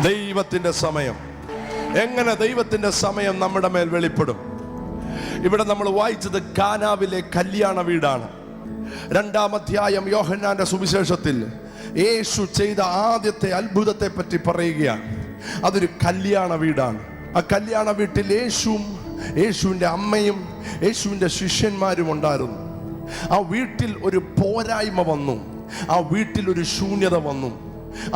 ദൈവത്തിന്റെ സമയം. എങ്ങനെ ദൈവത്തിന്റെ സമയം നമ്മുടെ മേൽ വെളിപ്പെടും? ഇവിടെ നമ്മൾ വായിച്ചത് കാനാവിലെ കല്യാണ വീടാണ്. 2-ാം അധ്യായം യോഹന്നാന്റെ സുവിശേഷത്തിൽ യേശു ചെയ്ത ആദ്യത്തെ അത്ഭുതത്തെ പറ്റി പറയുകയാണ്. അതൊരു കല്യാണ വീടാണ്. ആ കല്യാണ വീട്ടിൽ യേശുവും യേശുവിൻ്റെ അമ്മയും യേശുവിൻ്റെ ശിഷ്യന്മാരും ഉണ്ടായിരുന്നു. ആ വീട്ടിൽ ഒരു പോരായ്മ വന്നു. ആ വീട്ടിൽ ഒരു ശൂന്യത വന്നു.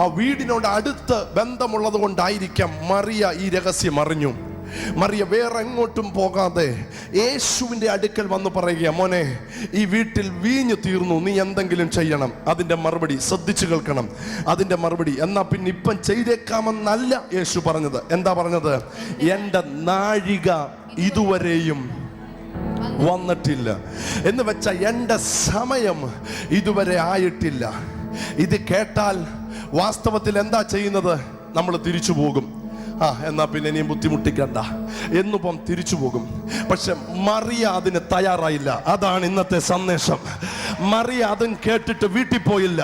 ആ വീടിനോട് അടുത്ത് ബന്ധമുള്ളത് കൊണ്ടായിരിക്കാം മറിയ ഈ രഹസ്യം അറിഞ്ഞു. മറിയ വേറെ എങ്ങോട്ടും പോകാതെ യേശുവിൻ്റെ അടുക്കൽ വന്ന് പറയുക, മോനെ, ഈ വീട്ടിൽ വീഞ്ഞു തീർന്നു, നീ എന്തെങ്കിലും ചെയ്യണം. അതിൻ്റെ മറുപടി ശ്രദ്ധിച്ചു കേൾക്കണം. അതിൻ്റെ മറുപടി, എന്നാ പിന്നെ ഇപ്പം ചെയ്തേക്കാമെന്നല്ല യേശു പറഞ്ഞത്. എന്താ പറഞ്ഞത്? എൻ്റെ നാഴിക ഇതുവരെയും വന്നിട്ടില്ല എന്ന് വെച്ച എൻ്റെ സമയം ഇതുവരെ ആയിട്ടില്ല. ഇത് കേട്ടാൽ വാസ്തവത്തിൽ എന്താ ചെയ്യുന്നത്? നമ്മൾ തിരിച്ചു പോകും. എന്നാ പിന്നെ ഇനിയും ബുദ്ധിമുട്ടിക്കണ്ട എന്നിപ്പം തിരിച്ചു പോകും. പക്ഷെ മറിയ അതിന് തയ്യാറായില്ല. അതാണ് ഇന്നത്തെ സന്ദേശം. മറിയ അതും കേട്ടിട്ട് വീട്ടിൽ പോയില്ല.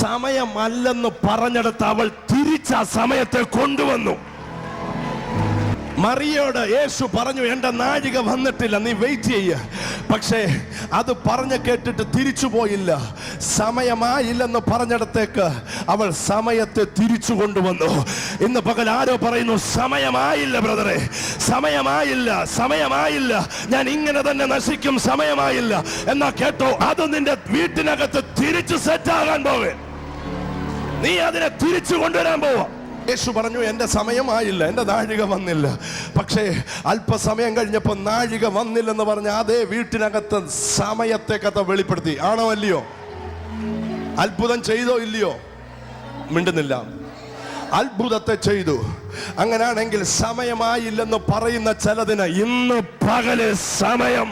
സമയമല്ലെന്ന് പറഞ്ഞെടുത്ത് അവൾ തിരിച്ച സമയത്തെ കൊണ്ടുവന്നു. മറിയോട് യേശു പറഞ്ഞു, എൻ്റെ നാഴിക വന്നിട്ടില്ല, നീ വെയിറ്റ് ചെയ്യ. പക്ഷേ അത് പറഞ്ഞ് കേട്ടിട്ട് തിരിച്ചു പോയില്ല. സമയമായില്ലെന്ന് പറഞ്ഞിടത്തേക്ക് അവൾ സമയത്തെ തിരിച്ചു കൊണ്ടുവന്നു. ഇന്ന് പകൽ ആരോ പറയുന്നു, സമയമായില്ല ബ്രദറെ, സമയമായില്ല, സമയമായില്ല, ഞാൻ ഇങ്ങനെ തന്നെ നശിക്കും, സമയമായില്ല. എന്നാ കേട്ടോ, അത് നിന്റെ വീട്ടിനകത്ത് തിരിച്ചു സെറ്റാകാൻ പോവേ. നീ അതിനെ തിരിച്ചു കൊണ്ടുവരാൻ പോവാ. യേശു പറഞ്ഞു, എൻ്റെ സമയമായില്ല, എൻ്റെ നാഴിക വന്നില്ല. പക്ഷേ അല്പസമയം കഴിഞ്ഞപ്പോൾ നാഴിക വന്നില്ലെന്ന് പറഞ്ഞ അതേ വീട്ടിനകത്ത് സമയത്തെ കഥ വെളിപ്പെടുത്തി. ആണോ അല്ലയോ? അത്ഭുതം ചെയ്തോ ഇല്ലയോ? മിണ്ടുന്നില്ല. അത്ഭുതത്തെ ചെയ്തു. അങ്ങനെയാണെങ്കിൽ സമയമായില്ലെന്ന് പറയുന്ന ചിലതിന് ഇന്ന് പകല് സമയം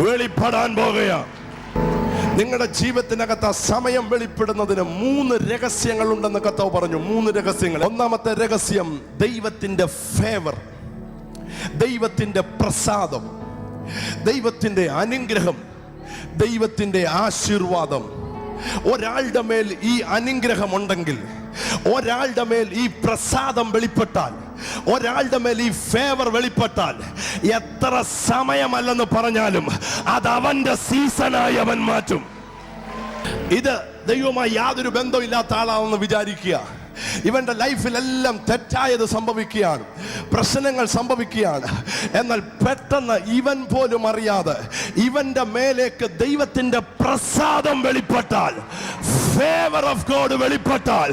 വെളിപ്പെടാൻ പോകുകയാണ്. നിങ്ങളുടെ ജീവിതത്തിനകത്ത് സമയം വെളിപ്പെടുന്നതിന് 3 രഹസ്യങ്ങളുണ്ടെന്ന് കർത്താവ് പറഞ്ഞു. 3 രഹസ്യങ്ങൾ. ഒന്നാമത്തെ രഹസ്യം ദൈവത്തിന്റെ ഫേവർ, ദൈവത്തിന്റെ പ്രസാദം, ദൈവത്തിന്റെ അനുഗ്രഹം, ദൈവത്തിന്റെ ആശീർവാദം. ഒരാളുടെ മേൽ ഈ അനുഗ്രഹം ഉണ്ടെങ്കിൽ, ഒരാളുടെ മേൽ ഈ പ്രസാദം വെളിപ്പെട്ടാൽ, ഒരാളുടെ മേൽ ഈ ഫേവർ വെളിപ്പെട്ടാൽ, എത്ര സമയമല്ലെന്ന് പറഞ്ഞാലും അത് അവന്റെ സീസണായി അവൻ മാറ്റും. ഇത് ദൈവവുമായി യാതൊരു ബന്ധമില്ലാത്ത ആളാണെന്ന് വിചാരിക്കുക. ഇവന്റെ ലൈഫിലെല്ലാം തെറ്റായത് സംഭവിക്കുകയാണ്, പ്രശ്നങ്ങൾ സംഭവിക്കുകയാണ്. എന്നാൽ പെട്ടെന്ന് ഇവൻ പോലും അറിയാതെ ഇവന്റെ മേലേക്ക് ദൈവത്തിന്റെ പ്രസാദം വെളിപ്പെട്ടാൽ, ഫേവർ ഓഫ് ഗോഡ് വെളിപ്പെട്ടാൽ,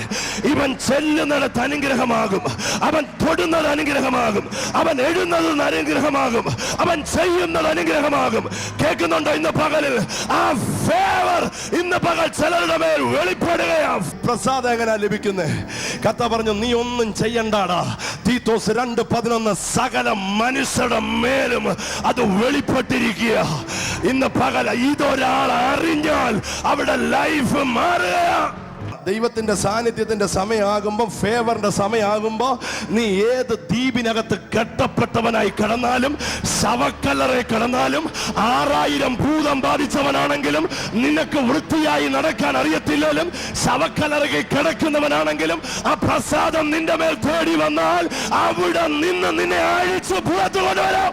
ഇവൻ ചെല്ലുന്നിടത്ത് അനുഗ്രഹമാകും, അവൻ തൊടുന്നത് അനുഗ്രഹമാകും, അവൻ എഴുന്നത് അനുഗ്രഹമാകും, അവൻ ചെയ്യുന്നത് അനുഗ്രഹമാകും. കേൾക്കുന്നുണ്ടോ? ഇന്ന് പകലിൽ ആ ഫേവർ ഇന്ന് പകൽ ചിലരുടെ മേൽ വെളിപ്പെടുകയാണ്. പ്രസാദം എങ്ങനെയാ ലഭിക്കുന്നത്? കർത്താവ് പറഞ്ഞു, നീ ഒന്നും ചെയ്യണ്ടാടാ. തീത്തോസ് 2:11 സകല മനുഷ്യരുടെ മേലും അത് വെളിപ്പെട്ടിരിക്കുക. ഇന്ന് പകൽ ഇതൊരാൾ അറിഞ്ഞാൽ അവിടെ ലൈഫ് മാറുക. ദൈവത്തിന്റെ സാന്നിധ്യത്തിന്റെ സമയമാകുമ്പോൾ, ഫേവറിന്റെ സമയമാകുമ്പോൾ, നീ ഏത് ദ്വീപിനകത്ത് കെട്ടപ്പെട്ടവനായി കിടന്നാലും, ശവക്കല്ലറെ കിടന്നാലും, 6000 ഭൂതം ബാധിച്ചവനാണെങ്കിലും, നിനക്ക് വൃത്തിയായി നടക്കാൻ അറിയത്തില്ലെങ്കിലും, ശവക്കല്ലറയിൽ കിടക്കുന്നവനാണെങ്കിലും, ആ പ്രസാദം നിന്റെ മേൽ തേടി വന്നാൽ അവിടെ നിന്ന് നിന്നെ അഴിച്ചു പുറത്തു കൊണ്ടുവരാം.